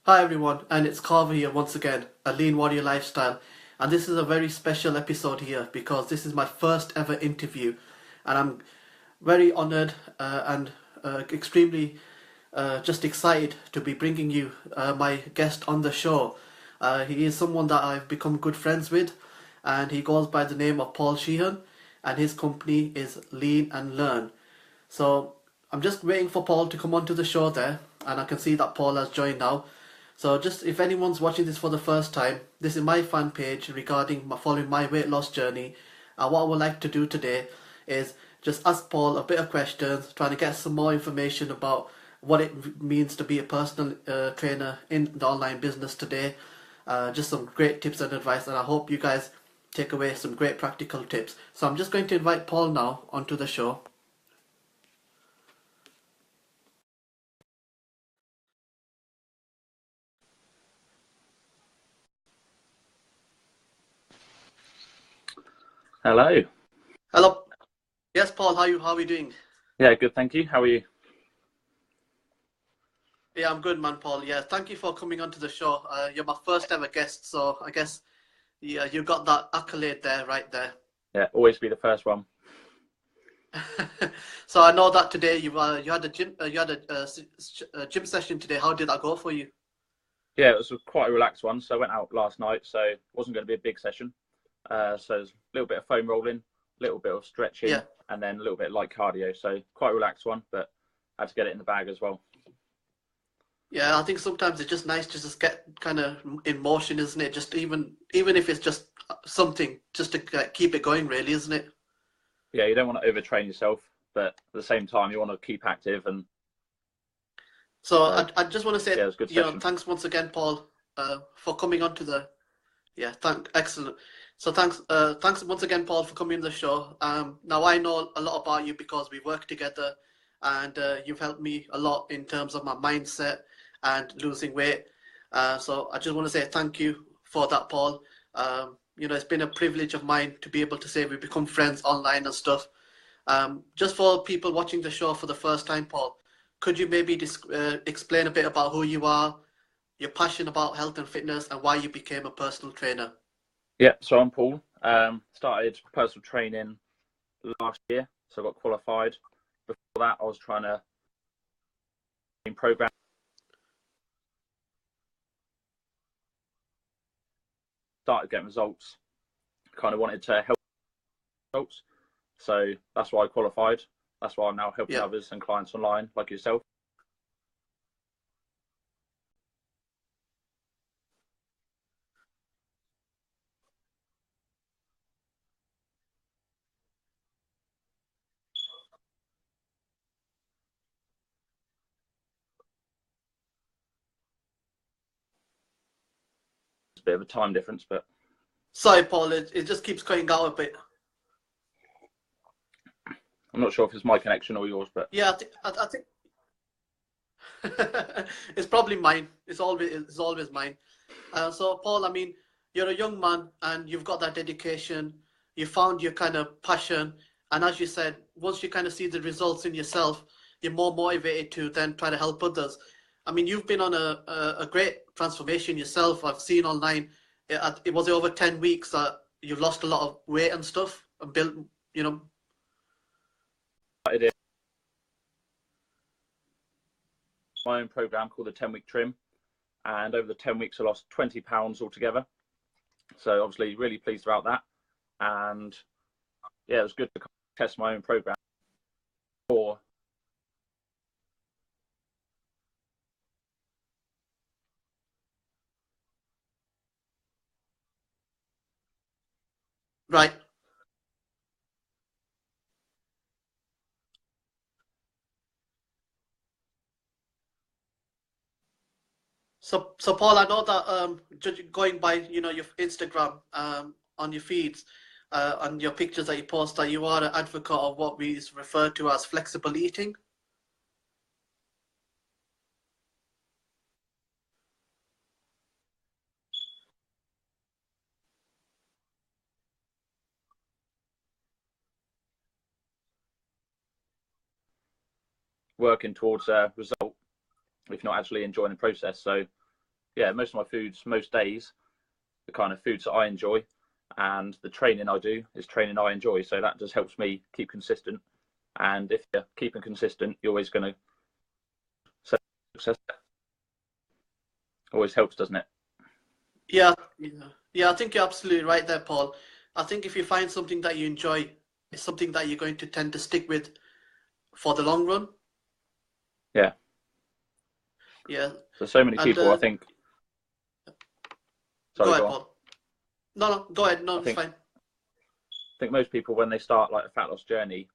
Hi everyone, and it's Carver here once again, a lean warrior lifestyle. And this is a very special episode here because this is my first ever interview, and I'm very honored and extremely just excited to be bringing you my guest on the show. He is someone that I've become good friends with, and he goes by the name of Paul Sheehan, and his company is Lean and Learn. So I'm just waiting for Paul to come onto the show there, and I can see that Paul has joined now. So just if anyone's watching this for the first time, this is my fan page regarding following my weight loss journey. And what I would like to do today is just ask Paul a bit of questions, trying to get some more information about what it means to be a personal trainer in the online business today. Just some great tips and advice, and I hope you guys take away some great practical tips. So I'm just going to invite Paul now onto the show. Hello. Hello. Yes, Paul. How are you doing? Yeah, good, thank you. How are you? Yeah, I'm good, man, Paul. Yeah, thank you for coming onto the show. You're my first ever guest, so I guess yeah, you got that accolade there, right there. Yeah, always be the first one. So I know that today you had a a gym session today. How did that go for you? Yeah, it was quite a relaxed one. So I went out last night, so it wasn't going to be a big session. So there's a little bit of foam rolling, a little bit of stretching, Yeah, and then a little bit of light cardio. So quite a relaxed one, but had to get it in the bag as well. yeah. I think sometimes it's just nice to just get kind of in motion, isn't it? Just even if it's just something, just to keep it going, really, isn't it? Yeah, you don't want to overtrain yourself, but at the same time, you want to keep active. And So so, I just want to say, yeah, it was a good session. thanks once again, Paul, for coming on to the Yeah, excellent. So thanks once again, Paul, for coming on the show. Now I know a lot about you because we work together, and you've helped me a lot in terms of my mindset and losing weight. So I just want to say thank you for that, Paul. It's been a privilege of mine to be able to say we become friends online and stuff. Just for people watching the show for the first time, Paul, could you maybe explain a bit about who you are, your passion about health and fitness, and why you became a personal trainer? Yeah, so I'm Paul. Started personal training last year, so I got qualified. Before that, I was trying to program, started getting results, kind of wanted to help results. So that's why I qualified. That's why I'm now helping Yeah. others and clients online like yourself. It's a bit of a time difference, but Sorry, Paul, it just keeps cutting out a bit. I'm not sure if it's my connection or yours, but Yeah, I think it's probably mine. It's always mine. So, Paul, I mean, you're a young man and you've got that dedication. You found your kind of passion, and as you said, once you kind of see the results in yourself, you're more motivated to then try to help others. I mean, you've been on a great transformation yourself. I've seen online. It was over 10 weeks that you've lost a lot of weight and stuff and built, you know. I did my own program called the 10-week trim. And over the 10 weeks, I lost 20 pounds altogether. So obviously really pleased about that. And yeah, it was good to test my own program for Right. So Paul, I know that going by your Instagram on your feeds, on your pictures that you post, that you are an advocate of what we refer to as flexible eating. working towards a result, if not actually enjoying the process. So yeah, most of my foods, most days, the kind of foods that I enjoy, and the training I do is training I enjoy. So that just helps me keep consistent. And if you're keeping consistent, you're always going to success. Always helps, doesn't it? Yeah, yeah. I think you're absolutely right there, Paul. I think if you find something that you enjoy, it's something that you're going to tend to stick with for the long run. Yeah. Yeah. So many And people, I think. go Sorry, ahead, go on. Paul. No, go ahead. No, it's fine. I think most people, when they start like a fat loss journey,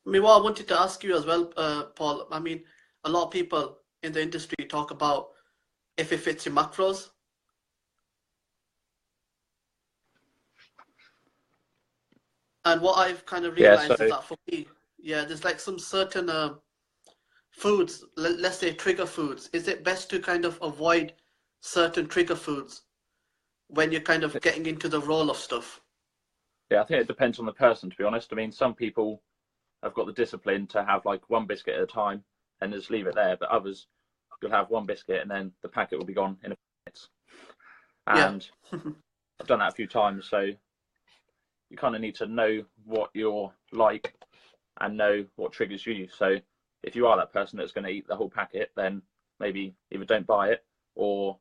I mean, what I wanted to ask you as well, Paul. I mean, a lot of people in the industry talk about if it fits your macros. And what I've kind of yeah. realized is that for me, yeah, there's like some certain foods, let's say trigger foods. Is it best to kind of avoid certain trigger foods when you're kind of getting into the role of stuff? Yeah, I think it depends on the person, to be honest. I mean, some people have got the discipline to have like one biscuit at a time and just leave it there, but others, you'll have one biscuit and then the packet will be gone in a few minutes. Yeah. And I've done that a few times, so you kind of need to know what you're like and know what triggers you. So if you are that person that's going to eat the whole packet, then maybe either don't buy it or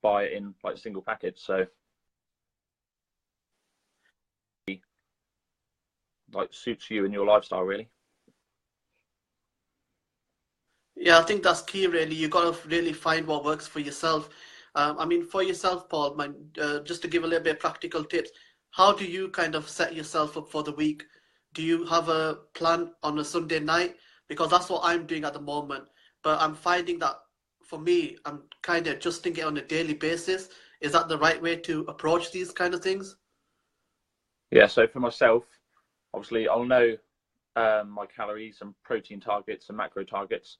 buy it in like single packets. So like suits you and your lifestyle, really. Yeah, I think that's key, really. You got to really find what works for yourself. I mean, for yourself, Paul, just to give a little bit of practical tips, how do you kind of set yourself up for the week? Do you have a plan on a Sunday night? Because that's what I'm doing at the moment. But I'm finding that for me, I'm kind of adjusting it on a daily basis. Is that the right way to approach these kind of things? Yeah, so for myself, obviously, I'll know my calories and protein targets and macro targets,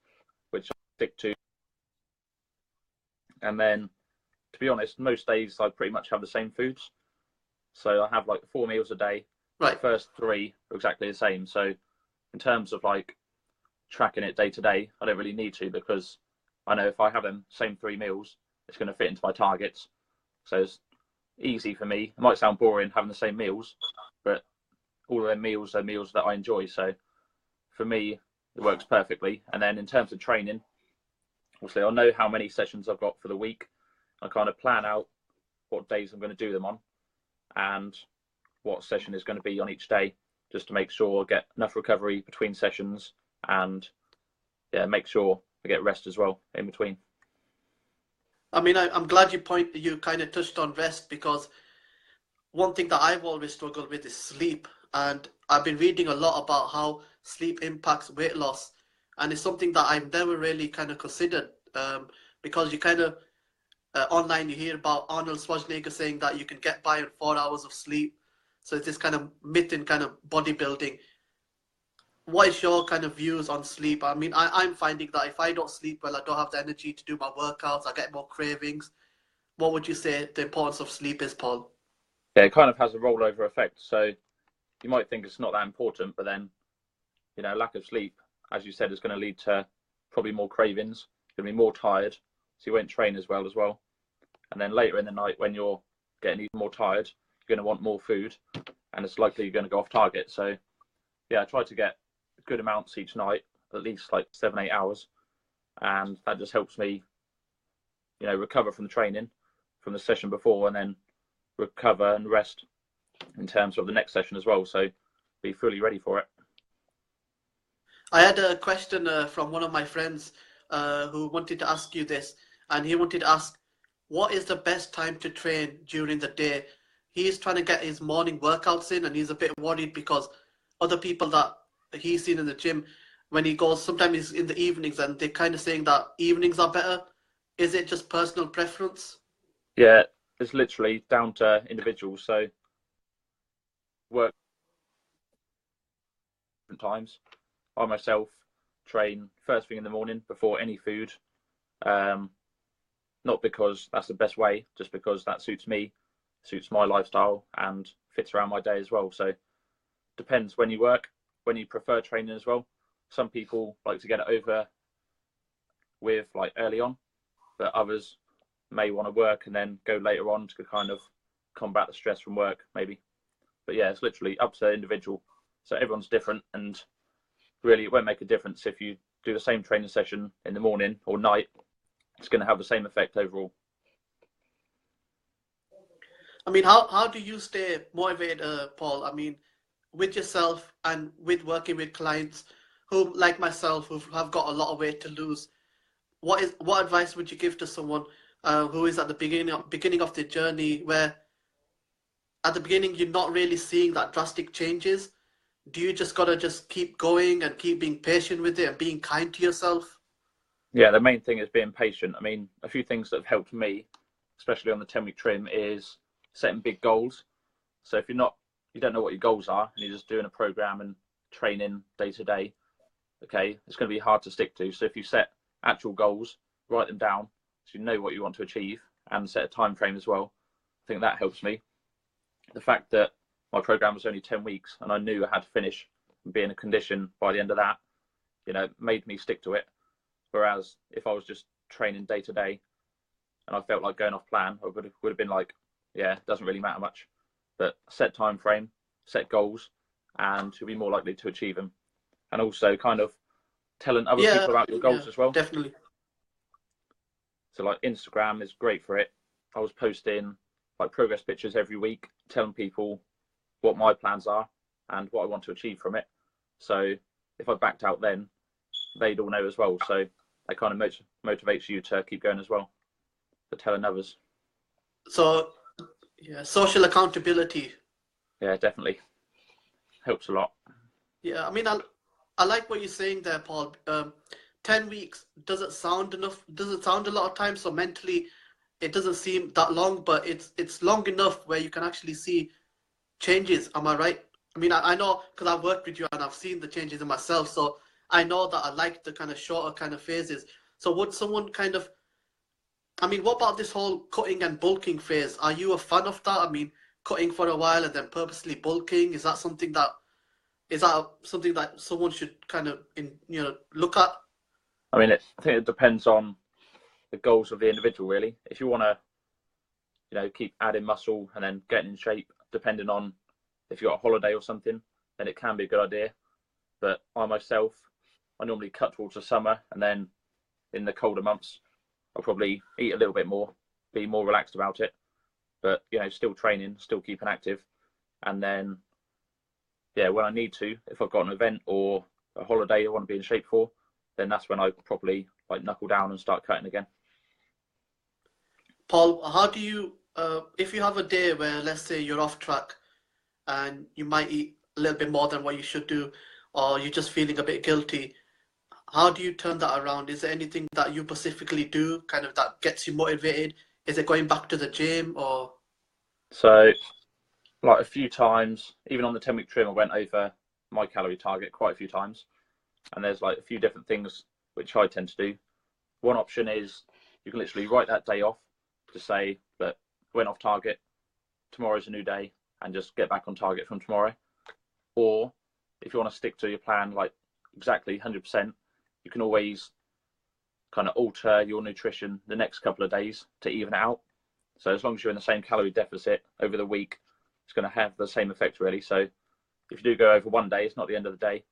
which I stick to. And then, to be honest, most days I pretty much have the same foods. So I have like 4 meals a day. Right. The first 3 are exactly the same. So in terms of like tracking it day to day, I don't really need to, because I know if I have them same 3 meals, it's going to fit into my targets. So it's easy for me. It might sound boring having the same meals, but all of them meals are meals that I enjoy. So for me, it works perfectly. And then in terms of training, obviously I'll know how many sessions I've got for the week. I kind of plan out what days I'm going to do them on and what session is going to be on each day, just to make sure I get enough recovery between sessions and yeah, make sure I get rest as well in between. I mean, I'm glad you kind of touched on rest, because one thing that I've always struggled with is sleep. And I've been reading a lot about how sleep impacts weight loss. And it's something that I've never really kind of considered, because you kind of, online you hear about Arnold Schwarzenegger saying that you can get by on 4 hours of sleep. So it's this kind of myth in kind of bodybuilding. What is your kind of views on sleep? I mean, I'm finding that if I don't sleep well, I don't have the energy to do my workouts. I get more cravings. What would you say the importance of sleep is, Paul? Yeah, it kind of has a rollover effect. So you might think it's not that important, but then, you know, lack of sleep, as you said, is going to lead to probably more cravings. You're going to be more tired, so you won't train as well. And then later in the night, when you're getting even more tired, you're going to want more food, and it's likely you're going to go off target. So yeah, I try to get good amounts each night, at least like 7-8 hours, and that just helps me, you know, recover from the training from the session before, and then recover and rest in terms of the next session as well, so be fully ready for it. I had a question from one of my friends who wanted to ask you this, and he wanted to ask, what is the best time to train during the day? He's trying to get his morning workouts in, and he's a bit worried because other people that he's seen in the gym, when he goes, sometimes he's in the evenings, and they're kind of saying that evenings are better. Is it just personal preference? Yeah, it's literally down to individuals. So work different times. I myself train first thing in the morning before any food. Not because that's the best way, just because that suits me, suits my lifestyle, and fits around my day as well. So depends when you work, when you prefer training as well. Some people like to get it over with like early on, but others may want to work and then go later on to kind of combat the stress from work, maybe. But yeah, it's literally up to the individual. So everyone's different, and really it won't make a difference if you do the same training session in the morning or night. It's going to have the same effect overall. I mean, how do you stay motivated, Paul? I mean, with yourself and with working with clients who, like myself, who have got a lot of weight to lose. What advice would you give to someone who is at the beginning of the journey, where at the beginning you're not really seeing that drastic changes? Do you just gotta just keep going and keep being patient with it and being kind to yourself? Yeah, the main thing is being patient. I mean, a few things that have helped me, especially on the 10-week trim, is setting big goals. So if you don't know what your goals are and you're just doing a program and training day to day, okay, it's going to be hard to stick to. So if you set actual goals, write them down so you know what you want to achieve, and set a time frame as well, I think that helps me. The fact that my program was only 10 weeks and I knew I had to finish and be in a condition by the end of that, made me stick to it. Whereas if I was just training day to day and I felt like going off plan, I would have been like, yeah, it doesn't really matter much. But set time frame, set goals, and you'll be more likely to achieve them. And also kind of telling other people about your goals as well. Definitely. So like Instagram is great for it. I was posting like progress pictures every week, telling people what my plans are and what I want to achieve from it. So if I backed out then, they'd all know as well. So that kind of motivates you to keep going as well, for telling others. So yeah, social accountability. Yeah, definitely helps a lot. Yeah, I mean, I like what you're saying there, Paul. 10 weeks doesn't sound enough. Doesn't sound a lot of time. So mentally, it doesn't seem that long, but it's long enough where you can actually see changes. Am I right? I mean, I know because I've worked with you and I've seen the changes in myself. So I know that I like the kind of shorter kind of phases. So would someone kind of, I mean, what about this whole cutting and bulking phase? Are you a fan of that? I mean, cutting for a while and then purposely bulking, is that something that someone should kind of look at? I mean, I think it depends on the goals of the individual, really. If you want to, keep adding muscle and then getting in shape, depending on if you've got a holiday or something, then it can be a good idea. But I myself, I normally cut towards the summer, and then in the colder months, I'll probably eat a little bit more, be more relaxed about it. But, still training, still keeping active. And then, yeah, when I need to, if I've got an event or a holiday I want to be in shape for, then that's when I probably knuckle down and start cutting again. Paul, how do you, if you have a day where, let's say, you're off track and you might eat a little bit more than what you should do, or you're just feeling a bit guilty, how do you turn that around? Is there anything that you specifically do kind of that gets you motivated? Is it going back to the gym or? So, like a few times, even on the 10-week trim, I went over my calorie target quite a few times. And there's like a few different things which I tend to do. One option is you can literally write that day off to say that went off target, tomorrow's a new day, and just get back on target from tomorrow. Or if you want to stick to your plan like exactly 100%, you can always kind of alter your nutrition the next couple of days to even it out. So as long as you're in the same calorie deficit over the week, it's going to have the same effect really. So if you do go over one day, it's not the end of the day.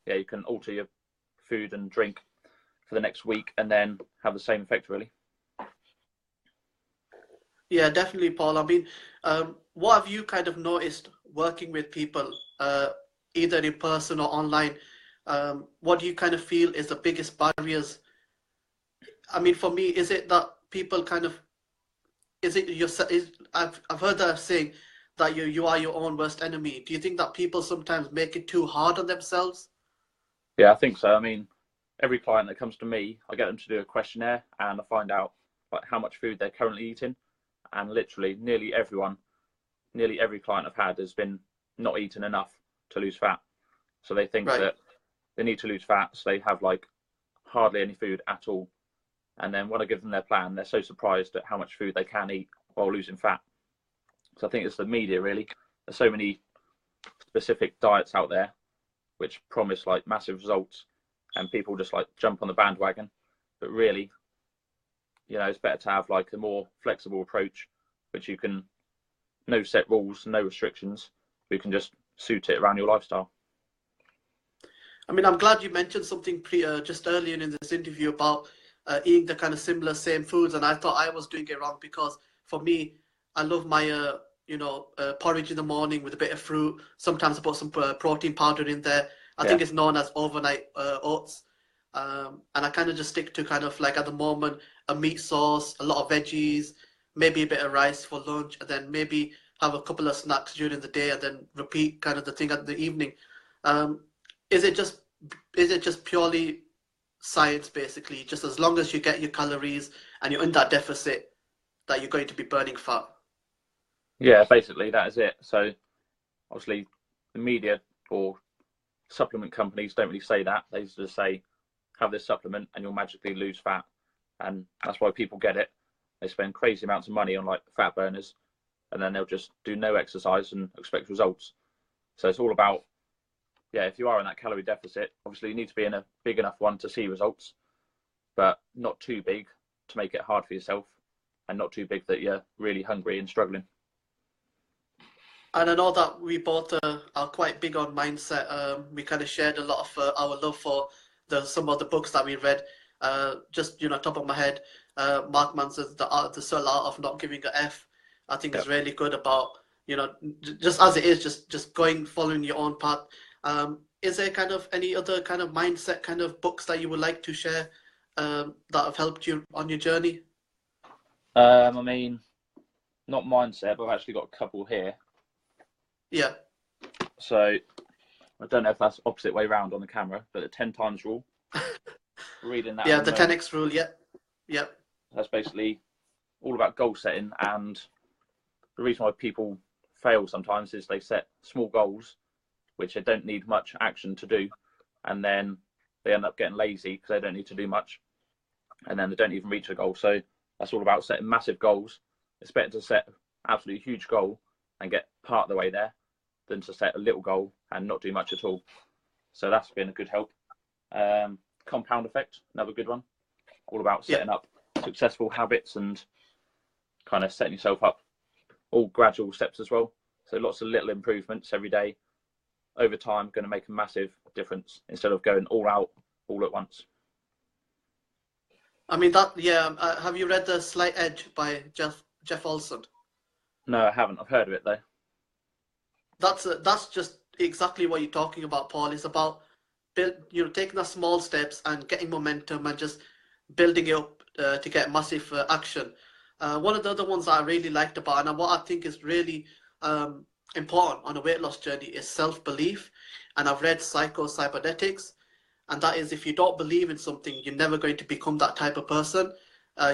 You can alter your food and drink for the next week and then have the same effect really. Yeah, definitely, Paul. I mean, what have you kind of noticed working with people, either in person or online? What do you kind of feel is the biggest barriers? I mean, for me, is it that people kind of, I've heard that saying that you are your own worst enemy. Do you think that people sometimes make it too hard on themselves? Yeah, I think so. I mean, every client that comes to me, I get them to do a questionnaire and I find out like how much food they're currently eating, and literally nearly every client I've had has been not eating enough to lose fat. So they think that they need to lose fat, so they have like hardly any food at all. And then when I give them their plan, they're so surprised at how much food they can eat while losing fat. So I think it's the media, really. There's so many specific diets out there which promise like massive results, and people just like jump on the bandwagon. But really, it's better to have like a more flexible approach, which you can, no set rules, no restrictions. You can just suit it around your lifestyle. I mean, I'm glad you mentioned something just earlier in this interview about eating the kind of same foods, and I thought I was doing it wrong, because for me, I love my porridge in the morning with a bit of fruit. Sometimes I put some protein powder in there. I think it's known as overnight oats. And I kind of just stick to kind of like at the moment a meat sauce, a lot of veggies, maybe a bit of rice for lunch, and then maybe have a couple of snacks during the day, and then repeat kind of the thing at the evening. Is it just purely science, basically? Just as long as you get your calories and you're in that deficit, that you're going to be burning fat? Yeah, basically that is it. So obviously the media or supplement companies don't really say that. They just say, have this supplement and you'll magically lose fat. And that's why people get it. They spend crazy amounts of money on like fat burners, and then they'll just do no exercise and expect results. So it's all about, if you are in that calorie deficit, obviously you need to be in a big enough one to see results, but not too big to make it hard for yourself, and not too big that you're really hungry and struggling. And I know that we both are quite big on mindset. We kind of shared a lot of our love for some of the books that we read. Just top of my head, Mark Manson's The Subtle Art of Not Giving a F. I think is really good about just as it is, just following your own path. Is there kind of any other kind of mindset kind of books that you would like to share that have helped you on your journey? I mean, not mindset, but I've actually got a couple here. Yeah. So I don't know if that's opposite way round on the camera, but the 10 times rule. Reading that. Yeah, the 10x rule. Yeah. Yeah. That's basically all about goal setting, and the reason why people fail sometimes is they set small goals which they don't need much action to do, and then they end up getting lazy because they don't need to do much, and then they don't even reach a goal. So that's all about setting massive goals. It's better to set an absolutely huge goal and get part of the way there than to set a little goal and not do much at all. So that's been a good help. Compound effect, another good one. All about setting up successful habits and kind of setting yourself up, all gradual steps as well. So lots of little improvements every day over time going to make a massive difference instead of going all out all at once. I mean, have you read The Slight Edge by Jeff Olson? No, I haven't. I've heard of it though. That's just exactly what you're talking about, Paul. It's about taking the small steps and getting momentum and just building it up to get massive action. One of the other ones that I really liked about, and what I think is really important on a weight loss journey, is self-belief. And I've read Psycho-Cybernetics, and that is, if you don't believe in something, you're never going to become that type of person.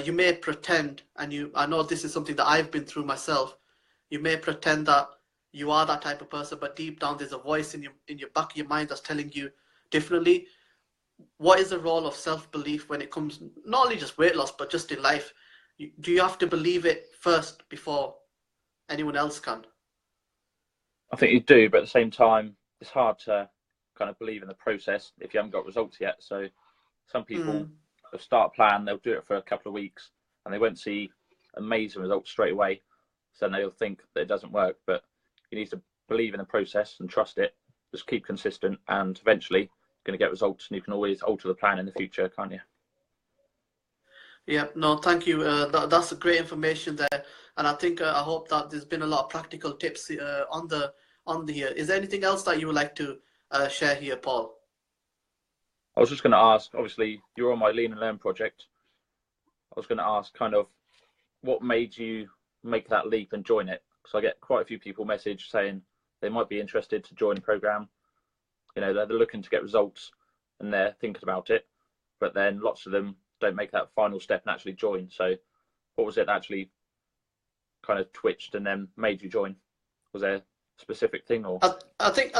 You may pretend, and I know this is something that I've been through myself. You may pretend that you are that type of person, but deep down there's a voice in your back of your mind that's telling you differently. What is the role of self-belief when it comes not only just weight loss, but just in life? Do you have to believe it first before anyone else can? I think you do, but at the same time, it's hard to kind of believe in the process if you haven't got results yet. So some people will start a plan, they'll do it for a couple of weeks, and they won't see amazing results straight away. So then they'll think that it doesn't work, but you need to believe in the process and trust it. Just keep consistent, and eventually you're going to get results, and you can always alter the plan in the future, can't you? Yeah, no, thank you. That's great information there, and I think I hope that there's been a lot of practical tips on the here. Is there anything else that you would like to share here, Paul? I was just going to ask. Obviously, you're on my Lean and Learn project. I was going to ask, kind of, what made you make that leap and join it? Because I get quite a few people message saying they might be interested to join the program. They're looking to get results and they're thinking about it, but then lots of them don't make that final step and actually join. So what was it that actually kind of twitched and then made you join? Was there a specific thing, or? I think,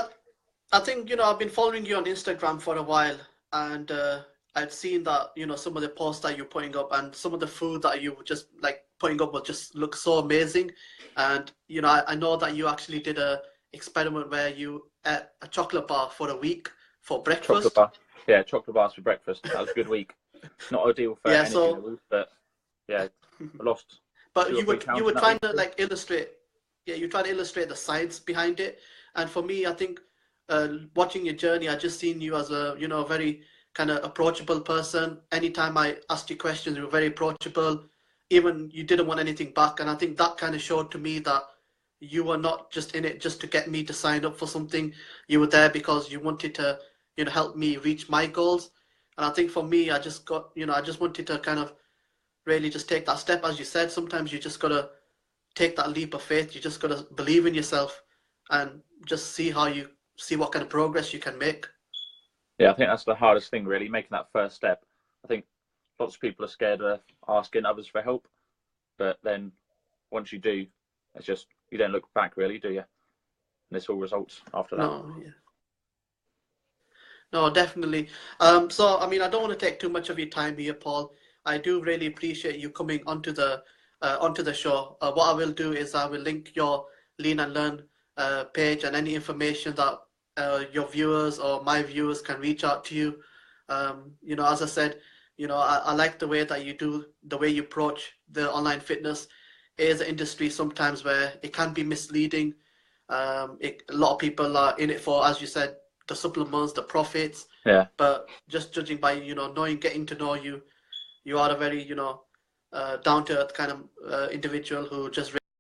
I've been following you on Instagram for a while, and I'd seen that, some of the posts that you're putting up and some of the food that you were just like putting up would just look so amazing. And, I know that you actually did a experiment where you ate a chocolate bar for a week for Chocolate breakfast. bar. Yeah, chocolate bars for breakfast. That was a good week. Not ideal for Yeah, energy so, levels, but yeah, I lost but 2 or 3 pounds you in were that trying week. to like illustrate, yeah, you try to illustrate the science behind it. And for me, I think watching your journey, I just seen you as a, very kind of approachable person. Anytime I asked you questions, you were very approachable. Even you didn't want anything back. And I think that kind of showed to me that you were not just in it just to get me to sign up for something. You were there because you wanted to, help me reach my goals. And I think for me, I just got, I just wanted to kind of really just take that step. As you said, sometimes you just gotta take that leap of faith. You just gotta believe in yourself and just see what kind of progress you can make. Yeah, I think that's the hardest thing, really, making that first step. I think lots of people are scared of asking others for help, but then once you do, it's just you don't look back, really, do you? And it's all results after that. No, yeah. No, definitely. So, I mean, I don't want to take too much of your time here, Paul. I do really appreciate you coming onto the show. What I will do is I will link your Lean and Learn page and any information that your viewers or my viewers can reach out to you. As I said, I like the way that you do, the way you approach the online fitness. It is an industry sometimes where it can be misleading. A lot of people are in it for, as you said, the supplements, the profits. Yeah. But just judging by, getting to know you, you are a very, down to earth kind of individual who just